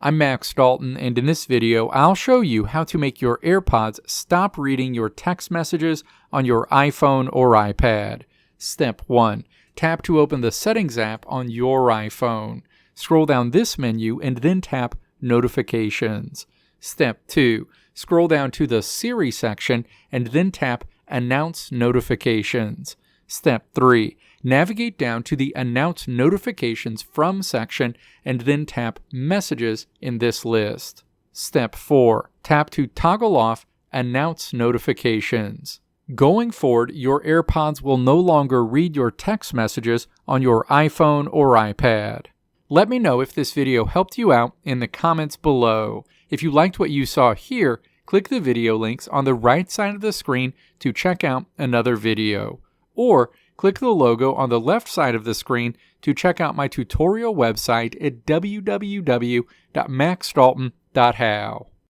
I'm Max Dalton, and in this video, I'll show you how to make your AirPods stop reading your text messages on your iPhone or iPad. Step 1. Tap to open the Settings app on your iPhone. Scroll down this menu and then tap Notifications. Step 2. Scroll down to the Siri section and then tap Announce Notifications. Step 3. Navigate down to the Announce Notifications From section and then tap Messages in this list. Step 4. Tap to toggle off Announce Notifications. Going forward, your AirPods will no longer read your text messages on your iPhone or iPad. Let me know if this video helped you out in the comments below. If you liked what you saw here, click the video links on the right side of the screen to check out another video. Or click the logo on the left side of the screen to check out my tutorial website at www.maxdalton.how.